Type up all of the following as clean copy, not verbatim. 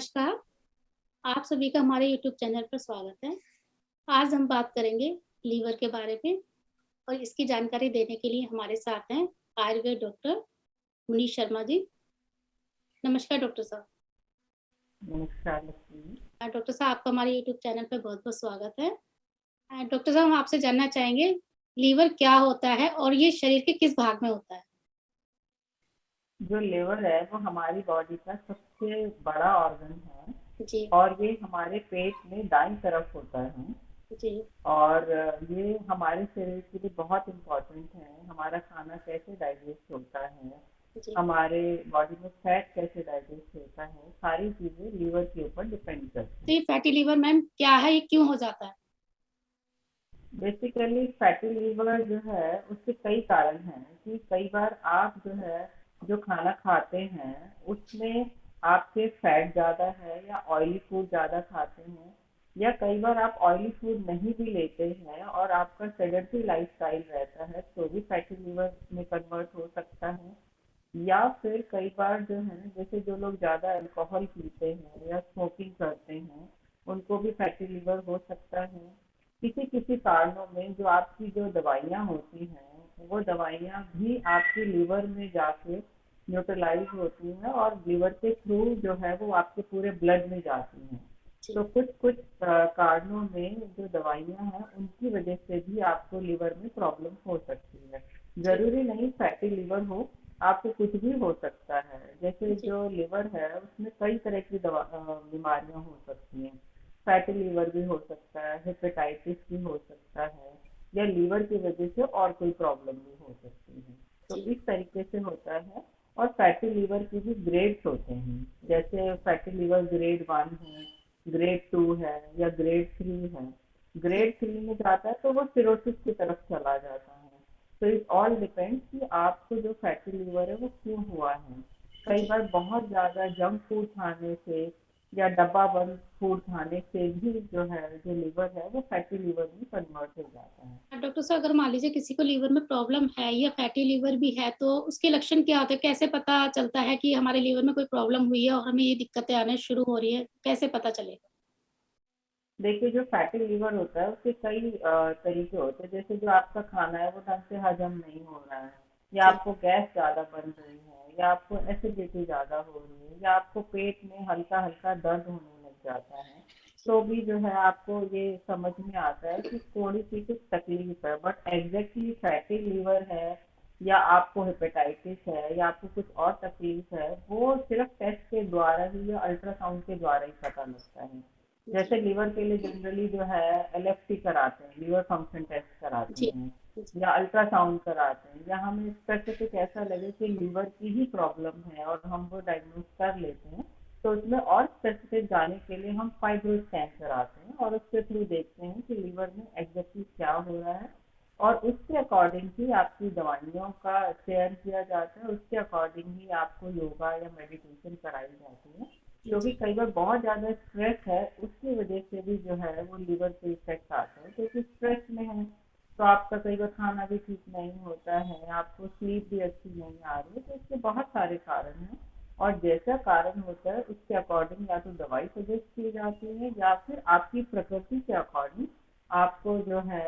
नमस्कार। आप सभी का हमारे यूट्यूब चैनल पर स्वागत है। आज हम बात करेंगे लीवर के बारे में और इसकी जानकारी देने के लिए हमारे साथ हैं आयुर्वेद डॉक्टर मुनीश शर्मा जी। नमस्कार डॉक्टर साहब। नमस्कार लक्ष्मी। डॉक्टर साहब आपका हमारे यूट्यूब चैनल पर बहुत-बहुत स्वागत है। डॉक्टर साहब हम आपसे जानना चाहेंगे लीवर क्या होता है और ये शरीर के किस भाग में होता है? जो लिवर है वो हमारी बॉडी का सबसे बड़ा ऑर्गन है जी, और ये हमारे पेट में दाईं तरफ होता है। जी, और ये हमारे शरीर के लिए बहुत इम्पोर्टेंट है। हमारा खाना कैसे डाइजेस्ट होता है, जी। हमारे बॉडी में फैट कैसे डाइजेस्ट होता है, सारी चीजें लीवर के ऊपर डिपेंड करती तो हैं। ये फैटी लीवर मैम क्या है? ये क्यों हो जाता है? बेसिकली फैटी लीवर जो है उसके कई कारण हैं कि कई बार आप जो है जो खाना खाते हैं उसमें आपके फैट ज़्यादा है या ऑयली फूड ज़्यादा खाते हैं, या कई बार आप ऑयली फूड नहीं भी लेते हैं और आपका सेडेंटरी लाइफस्टाइल रहता है तो भी फैटी लीवर में कन्वर्ट हो सकता है। या फिर कई बार जो है जैसे जो लोग ज़्यादा अल्कोहल पीते हैं या स्मोकिंग करते हैं उनको भी फैटी लीवर हो सकता है। किसी किसी कारणों में जो आपकी जो दवाइयाँ होती हैं वो दवाइयाँ भी आपके लीवर में जाके न्यूट्रलाइज होती हैं और लीवर के थ्रू जो है वो आपके पूरे ब्लड में जाती हैं। जी, तो कुछ कुछ कारणों में जो दवाइयाँ हैं उनकी वजह से भी आपको लीवर में प्रॉब्लम हो सकती है। जी, जरूरी नहीं फैटी लीवर हो, आपको कुछ भी हो सकता है। जैसे जी, जो लिवर है उसमें कई तरह की बीमारियां हो सकती हैं। फैटी लीवर भी हो सकता है, हेपेटाइटिस भी हो सकता है, या लीवर की वजह से और कोई प्रॉब्लम भी हो सकती है। तो जी, इस तरीके से होता है। और फैटी लीवर की भी ग्रेड्स होते हैं, जैसे फैटी लीवर ग्रेड 1 है, ग्रेड 2 है, या ग्रेड 3 है। जी, ग्रेड 3 में जाता है तो वो सिरोसिस की तरफ चला जाता है। तो इट ऑल डिपेंड्स कि आपको जो फैटी लीवर है वो क्यों हुआ है। कई जी। बार बहुत ज़्यादा जंक फूड खाने से या डब्बा बंद फूड खाने से भी जो है जो लीवर है वो फैटी लीवर में कन्वर्ट हो जाता है। डॉक्टर साहब अगर मान लीजिए किसी को लीवर में प्रॉब्लम है या फैटी लीवर भी है तो उसके लक्षण क्या होते हैं? कैसे पता चलता है कि हमारे लीवर में कोई प्रॉब्लम हुई है और हमें ये दिक्कतें आने शुरू हो रही है? कैसे पता चलेगा? देखिए जो फैटी लीवर होता है उसके कई तरीके होते हैं। जैसे जो आपका खाना है वो ढंग से हजम नहीं हो रहा है, या जी, आपको गैस ज़्यादा बन रही है, या आपको एसिडिटी ज़्यादा हो रही है, या आपको पेट में हल्का हल्का दर्द होने लग जाता है, जी, तो भी जो है आपको ये समझ में आता है कि थोड़ी सी कुछ तकलीफ है। बट एग्जैक्टली फैटी लीवर है या आपको हेपेटाइटिस है या आपको कुछ और तकलीफ है, वो सिर्फ टेस्ट के द्वारा ही या अल्ट्रासाउंड के द्वारा ही पता लगता है। जी, जैसे लीवर के लिए जनरली जो है एलएफटी कराते हैं, लीवर फंक्शन टेस्ट कराते जी, हैं, जी, या अल्ट्रासाउंड कराते हैं, या हमें स्पेसिफिक ऐसा लगे कि लीवर की ही प्रॉब्लम है और हम वो डायग्नोज कर लेते हैं, तो उसमें और स्पेसिफिक जाने के लिए हम फाइब्रो स्कैन कराते हैं और उसके थ्रू देखते हैं कि लीवर में एग्जैक्टली क्या हो रहा है। और उसके अकॉर्डिंग ही आपकी दवाइयों का चयन किया जाता है, उसके अकॉर्डिंग ही आपको योगा या मेडिटेशन कराई जाती है। क्योंकि कई बार बहुत ज़्यादा स्ट्रेस है उसकी वजह से भी जो है वो लीवर पे इफेक्ट आता है, क्योंकि स्ट्रेस में है तो आपका कई बार खाना भी ठीक नहीं होता है, आपको स्लीप भी अच्छी नहीं आ रही है, तो इसके बहुत सारे कारण हैं। और जैसा कारण होता है उसके अकॉर्डिंग या तो दवाई सजेस्ट की जाती है या फिर आपकी प्रकृति के अकॉर्डिंग आपको जो है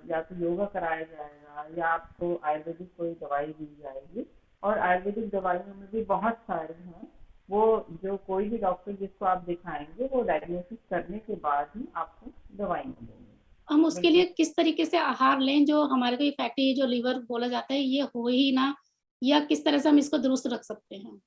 या तो योगा कराया जाएगा या आपको आयुर्वेदिक कोई दवाई दी जाएगी। और आयुर्वेदिक दवाइयों में भी बहुत सारी हैं, वो जो कोई भी डॉक्टर जिसको आप दिखाएंगे वो डायग्नोसिस करने के बाद ही आपको दवाइयाँ देंगे। हम उसके बिल्कुल। लिए किस तरीके से आहार लें जो हमारे को ये फैटी जो लीवर बोला जाता है ये हो ही ना, या किस तरह से हम इसको दुरुस्त रख सकते हैं?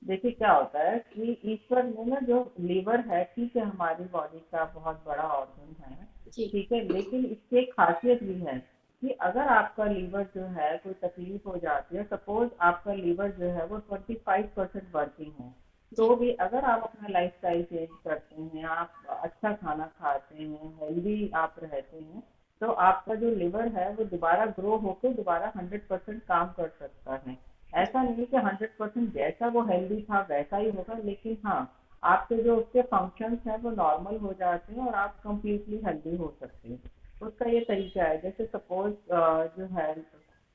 देखिए क्या होता है कि ईश्वर ने ना जो लीवर है, ठीक है, हमारी बॉडी का बहुत बड़ा ऑर्गन है, जी, ठीक है, लेकिन इसकी एक खासियत भी है कि अगर आपका लीवर जो है कोई तकलीफ हो जाती है, सपोज आपका लीवर जो है वो 25% वर्किंग है, जी, तो भी अगर आप अपना लाइफस्टाइल चेंज करते हैं, आप अच्छा खाना खाते हैं, हेल्दी आप रहते हैं, तो आपका जो लिवर है वो दोबारा ग्रो होकर दोबारा 100% काम कर सकता है। जी, ऐसा नहीं कि 100% जैसा वो हेल्दी था वैसा ही होगा, लेकिन हाँ, आपके जो उसके फंक्शंस हैं वो नॉर्मल हो जाते हैं और आप कंप्लीटली हेल्दी हो सकते हैं। उसका ये तरीका है, जैसे सपोज जो है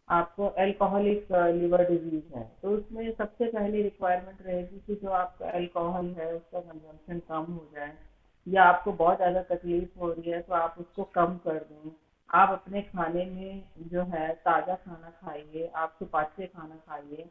आपको अल्कोहलिक लिवर डिजीज है, तो उसमें सबसे पहली रिक्वायरमेंट रहेगी कि जो आपका अल्कोहल है उसका कंजम्पशन कम हो जाए, या आपको बहुत ज़्यादा तकलीफ हो रही है तो आप उसको कम कर दें। आप अपने खाने में जो है ताज़ा खाना खाइए, आप सुपाच्य खाना खाइए,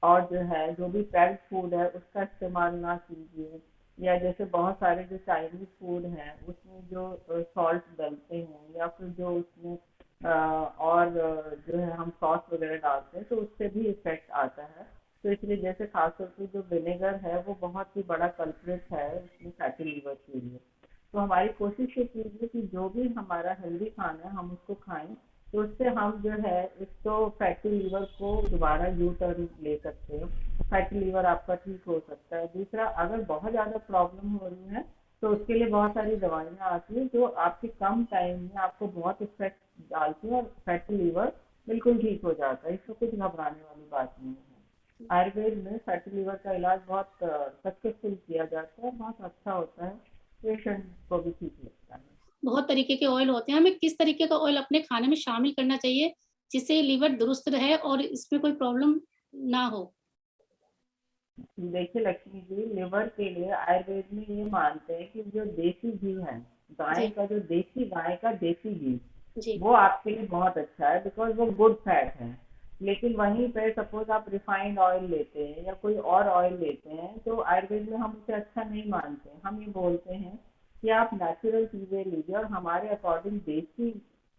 और जो है जो भी पैक्ड फूड है उसका इस्तेमाल ना कीजिए। या जैसे बहुत सारे जो चाइनीज फूड हैं उसमें जो सॉल्ट डलते हैं, या फिर जो उसमें जो है हम सॉस वगैरह डालते हैं, तो उससे भी इफेक्ट आता है। तो इसलिए जैसे खासतौर पे जो विनेगर है वो बहुत ही बड़ा कल्प्रिट है उसमें फैटी लीवर के लिए। तो हमारी कोशिश ये कीजिए कि जो भी हमारा हेल्दी खाना है हम उसको खाएं, तो उससे हम जो है एक तो फैटी लीवर को दोबारा यू टर्न ले सकते हैं, फैटी लीवर आपका ठीक हो सकता है। दूसरा, अगर बहुत ज़्यादा प्रॉब्लम हो रही है तो उसके लिए बहुत सारी दवाइयाँ आती हैं जो आपके कम टाइम में आपको बहुत इफेक्ट डालती है, और फैटी लीवर बिल्कुल ठीक हो जाता है। इसमें कुछ घबराने वाली बात नहीं है। आयुर्वेद में फैटी लीवर का इलाज बहुत सक्सेसफुल किया जाता है, बहुत अच्छा होता है, पेशेंट को भी ठीक लगता है। बहुत तरीके के ऑयल होते हैं, हमें किस तरीके का ऑयल अपने खाने में शामिल करना चाहिए जिससे लीवर दुरुस्त रहे और इसमें कोई प्रॉब्लम ना हो? देखिए लक्ष्मी जी, लिवर के लिए आयुर्वेद में ये मानते हैं कि जो देसी घी है, गाय जी। का जो देसी गाय का देसी घी, जी। वो आपके लिए बहुत अच्छा है, बिकॉज वो गुड फैट है। लेकिन वहीं पे सपोज आप रिफाइंड ऑयल लेते हैं या कोई और ऑयल लेते हैं, तो आयुर्वेद में हम उसे अच्छा नहीं मानते। हम ये बोलते हैं कि आप नेचुरल चीजें लीजिए, और हमारे अकॉर्डिंग देसी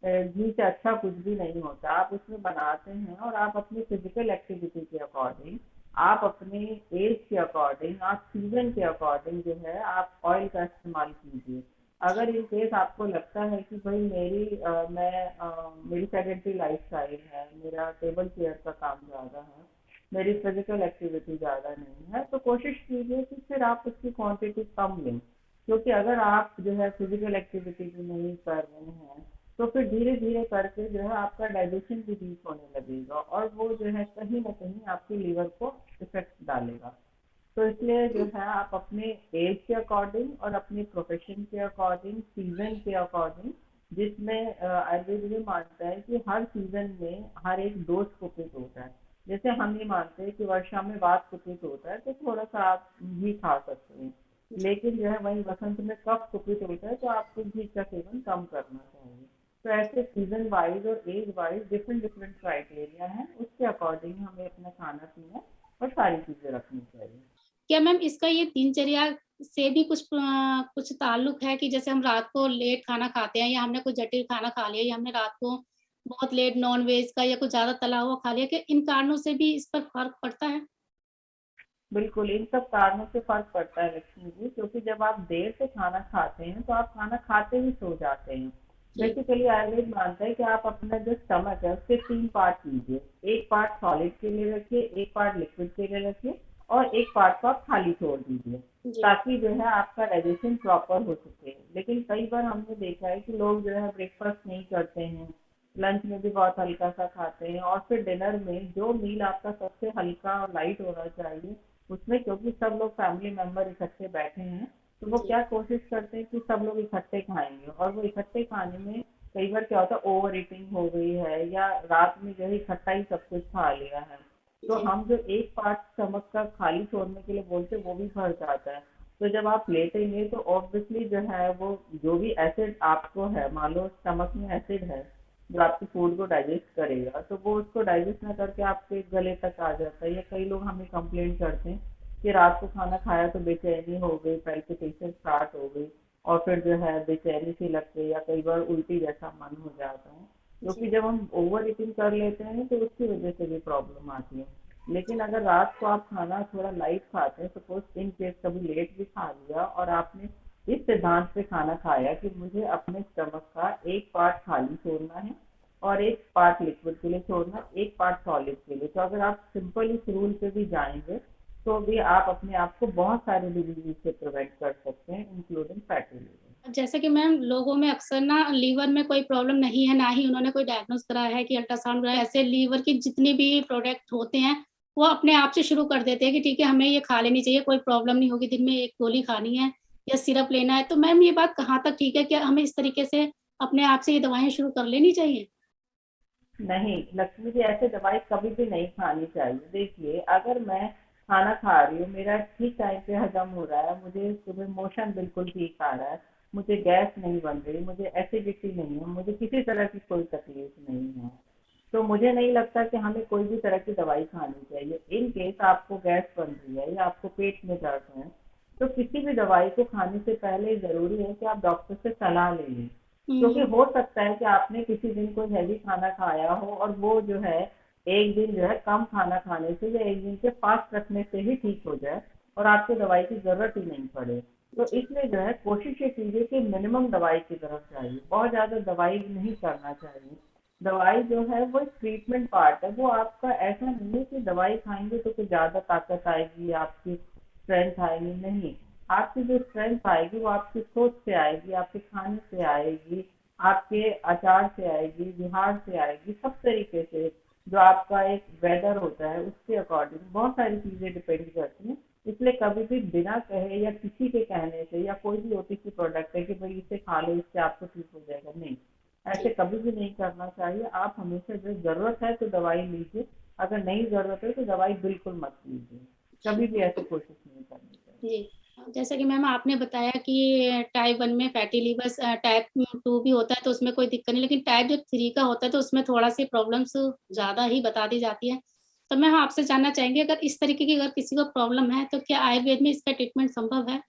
घी से अच्छा कुछ भी नहीं होता। आप उसमें बनाते हैं और आप अपनी फिजिकल एक्टिविटी के अकॉर्डिंग, आप अपने एज के अकॉर्डिंग, आप सीजन के अकॉर्डिंग जो है आप ऑयल का इस्तेमाल कीजिए। अगर इन केस आपको लगता है कि भाई मेरी सेडेंटरी लाइफ स्टाइल है, मेरा टेबल चेयर का काम ज़्यादा है, मेरी फिजिकल एक्टिविटी ज़्यादा नहीं है, तो कोशिश कीजिए कि फिर आप उसकी क्वांटिटी कम लें। क्योंकि अगर आप जो है फिजिकल एक्टिविटी भी नहीं कर रहे हैं, तो फिर धीरे धीरे करके जो है आपका डाइजेशन भी वीक होने लगेगा, और वो जो है कहीं ना कहीं आपके लीवर को इफेक्ट डालेगा। तो इसलिए जो है आप अपने एज के अकॉर्डिंग और अपने प्रोफेशन के अकॉर्डिंग, सीजन के अकॉर्डिंग, जिसमें आयुर्वेद ये मानता है कि हर सीजन में हर एक दोष कुपित होता है। जैसे हम ये मानते हैं कि वर्षा में वात कुपित होता है, तो थोड़ा सा आप घी खा सकते हैं। लेकिन जो है वही वसंत में कफ कुपित होता है, तो आपको घी का सेवन कम करना चाहिए। तो ऐसे सीजन वाइज और age wise different different criteria है, उसके अकॉर्डिंग हमें अपना खाना पीना और सारी चीजें रखनी चाहिए। क्या मैम इसका ये दिनचर्या से भी कुछ ताल्लुक है कि जैसे हम रात को लेट खाना खाते हैं या हमने कोई जटिल खाना खा लिया या हमने रात को बहुत लेट नॉन वेज का या कुछ ज्यादा तला हुआ खा लिया, क्या इन कारणों से भी इस पर फर्क पड़ता है? बिल्कुल, इन सब कारणों से फ़र्क पड़ता है लक्ष्मी जी, क्योंकि जब आप देर से खाना खाते हैं, तो आप खाना खाते ही सो जाते हैं। जी। बेसिकली आयुर्वेद मानता है कि आप अपना जो स्टमक है, उसके 3 पार्ट कीजिए। एक पार्ट सॉलिड के लिए रखिए, एक पार्ट लिक्विड के लिए रखिए, और एक पार्ट को आप खाली छोड़ दीजिए, जी। ताकि जो है आपका डाइजेशन प्रॉपर हो सके। लेकिन कई बार हमने देखा है कि लोग जो है ब्रेकफ़ास्ट नहीं करते हैं, लंच में भी बहुत हल्का-सा खाते हैं, और फिर डिनर में जो मील आपका सबसे हल्का और लाइट होना चाहिए, उसमें क्योंकि सब लोग फैमिली मेंबर इकट्ठे बैठे हैं, तो वो जी। क्या कोशिश करते हैं कि सब लोग इकट्ठे खाएंगे, और वो इकट्ठे खाने में कई बार क्या होता है, ओवर ईटिंग हो गई है, या रात में जो है इकट्ठा ही सब कुछ खा लिया है। तो जी। हम जो एक पार्ट स्टमक का खाली छोड़ने के लिए बोलते हैं वो भी भर जाता है। तो जब आप लेटेंगे तो ऑब्वियसली जो है वो जो भी एसिड आपको है, मान लो स्टमक में एसिड है जो आपके फूड को डाइजेस्ट करेगा, तो वो उसको डाइजेस्ट ना करके आपके गले तक आ जाता है। या कई लोग हमें कंप्लेन करते हैं कि रात को खाना खाया तो बेचैनी हो गई, पैल्पिटेशन स्टार्ट हो गई, और फिर जो है बेचैनी सी लगती है, या कई बार उल्टी जैसा मन हो जाता है। क्योंकि जी। जब हम ओवर ईटिंग कर लेते हैं तो उसकी वजह से भी प्रॉब्लम आती है। लेकिन अगर रात को आप खाना थोड़ा लाइट खाते हैं, सपोज इन केस कभी लेट भी खा लिया, और आपने इस सिद्धांत से खाना खाया कि मुझे अपने स्टमक का एक पार्ट खाली छोड़ना है और एक पार्ट लिक्विड के लिए छोड़ना, एक पार्ट सॉलिड के लिए, तो अगर आप सिंपल इस रूल पे भी जाएंगे तो भी आप अपने आप को बहुत सारे डिजीज से प्रिवेंट कर सकते हैं, इंक्लूडिंग फैटी लिवर। जैसे कि मैम लोगों में अक्सर ना लीवर में कोई प्रॉब्लम नहीं है, ना ही उन्होंने कोई डायग्नोस कराया है कि अल्ट्रासाउंड कराया, ऐसे लीवर की जितनी भी प्रोडक्ट होते हैं वो अपने आप से शुरू कर देते हैं कि ठीक है हमें ये खा लेनी चाहिए, कोई प्रॉब्लम नहीं होगी, दिन में एक गोली खानी है या सिरप लेना है। तो मैम ये बात कहाँ तक ठीक है? क्या हमें इस तरीके से अपने आप से ये दवाएं शुरू कर लेनी चाहिए? नहीं लक्ष्मी जी, ऐसे दवाई कभी भी नहीं खानी चाहिए। देखिए, अगर मैं खाना खा रही हूँ, मेरा ठीक टाइम पे हजम हो रहा है, मुझे सुबह मोशन बिल्कुल ठीक आ रहा है, मुझे गैस नहीं बन रही, मुझे एसिडिटी नहीं है, मुझे किसी तरह की कोई तकलीफ नहीं है, तो मुझे नहीं लगता कि हमें कोई भी तरह की दवाई खानी चाहिए। इन केस आपको गैस बन रही है या आपको पेट में दर्द है, तो किसी भी दवाई को खाने से पहले जरूरी है कि आप डॉक्टर से सलाह ले लें। क्योंकि हम्म। हो सकता है कि आपने किसी दिन कोई हैवी खाना खाया हो और वो जो है एक दिन जो है कम खाना खाने से या एक दिन के फास्ट रखने से ही ठीक हो जाए और आपको दवाई की जरूरत ही नहीं पड़े। तो जी। इसलिए जो है कोशिश ये कीजिए कि मिनिमम दवाई की तरफ जाइए, बहुत ज्यादा दवाई नहीं करना चाहिए। दवाई जो है वो एक ट्रीटमेंट पार्ट है, वो आपका ऐसा नहीं है कि दवाई खाएंगे तो कुछ ज्यादा ताकत आएगी, आपकी स्ट्रेंथ आएगी, नहीं। आपकी जो स्ट्रेंथ आएगी वो आपकी सोच से आएगी, आपके खाने से आएगी, आपके आचार से आएगी, व्यवहार से आएगी, सब तरीके से। जो आपका एक वेदर होता है उसके अकॉर्डिंग बहुत सारी चीजें डिपेंड करती हैं। इसलिए कभी भी बिना कहे या किसी के कहने से या कोई भी ओटीपी प्रोडक्ट है कि भाई इसे खा लो इससे आपको ठीक हो जाएगा, नहीं, ऐसे जी। कभी भी नहीं करना चाहिए। आप हमेशा जो ज़रूरत है तो दवाई लीजिए, अगर नहीं ज़रूरत है तो दवाई बिल्कुल मत लीजिए। कभी भी ऐसी कोशिश नहीं करनी चाहिए। जी। जैसा कि मैम आपने बताया कि टाइप 1 में फैटी लिवर, टाइप 2 भी होता है तो उसमें कोई दिक्कत नहीं, लेकिन टाइप जब 3 का होता है तो उसमें थोड़ा-सी प्रॉब्लम्स ज़्यादा ही बता दी जाती है। तो मैं आपसे जानना चाहेंगे, अगर इस तरीके की अगर किसी को प्रॉब्लम है तो क्या आयुर्वेद में इसका ट्रीटमेंट संभव है?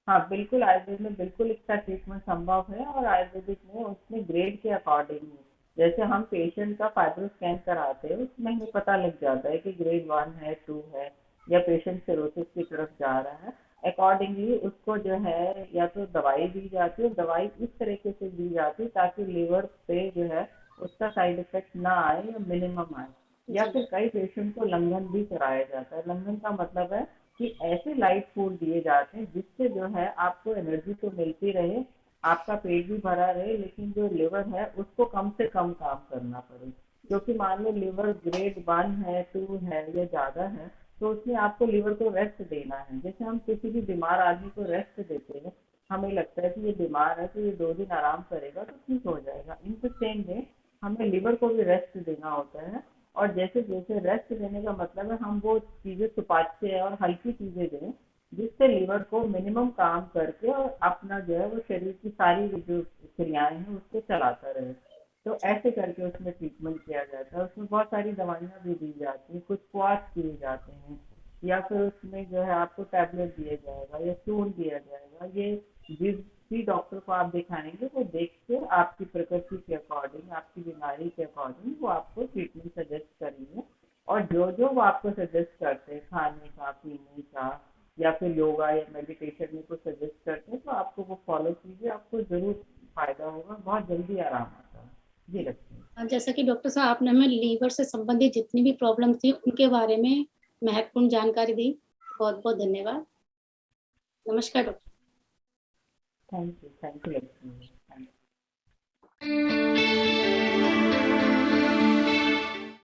हाँ, बिल्कुल आयुर्वेद में बिल्कुल इसका ट्रीटमेंट संभव है, और आयुर्वेदिक में उसमें ग्रेड के अकॉर्डिंग है। जैसे हम पेशेंट का फाइब्रो स्कैन कराते हैं उसमें हमें पता लग जाता है कि ग्रेड 1 है, 2 है, या पेशेंट सिरोसिस की तरफ जा रहा है। अकॉर्डिंगली उसको जो है या तो दवाई दी जाती है, दवाई इस तरीके से दी जाती है ताकि लीवर पे जो है उसका साइड इफेक्ट ना आए या मिनिमम आए। या जी। फिर कई पेशेंट को लंघन भी कराया जाता है। लंघन का मतलब है कि ऐसे लाइट फूड दिए जाते हैं जिससे जो है आपको एनर्जी तो मिलती रहे, आपका पेट भी भरा रहे, लेकिन जो लिवर है उसको कम से कम काम करना पड़े। क्योंकि मान लो लिवर ग्रेड 1 है, 2 है या ज़्यादा है, तो उसमें आपको लिवर को रेस्ट देना है। जैसे हम किसी भी बीमार आदमी को रेस्ट देते हैं, हमें लगता है कि ये बीमार है तो ये 2 दिन आराम करेगा तो ठीक हो जाएगा। इन द सेम वे हमें लिवर को भी रेस्ट देना होता है। और जैसे जैसे रेस्ट देने का मतलब है हम वो चीजें सुपाच्य और हल्की चीजें दें जिससे लिवर को मिनिमम काम करके और अपना जो है वो शरीर की सारी जो क्रियाएं हैं उसको चलाता रहे। तो ऐसे करके उसमें ट्रीटमेंट किया जाता है। उसमें बहुत सारी दवाइयाँ भी दी जाती हैं, कुछ क्वाश किए जाते हैं, या फिर उसमें जो है आपको टैबलेट दिया जाएगा या चूर्ण दिया जाएगा। ये जिस भी डॉक्टर को आप दिखाएंगे वो देख के आपकी प्रकृति के अकॉर्डिंग, आपकी बीमारी के अकॉर्डिंग वो आपको ट्रीटमेंट सजेस्ट करेंगे। और जो जो वो आपको सजेस्ट करते हैं, खाने का, पीने का, या फिर योगा या मेडिटेशन में कुछ सजेस्ट करते हैं, तो आपको वो फॉलो कीजिए, आपको जरूर फायदा होगा, बहुत जल्दी आराम आता है। जी लक्ष्मी। जैसा कि डॉक्टर साहब आपने हमें लीवर से संबंधित जितनी भी प्रॉब्लम थी उनके बारे में महत्वपूर्ण जानकारी दी। बहुत-बहुत धन्यवाद। नमस्कार doctor. Thank you Lakshmi. Thank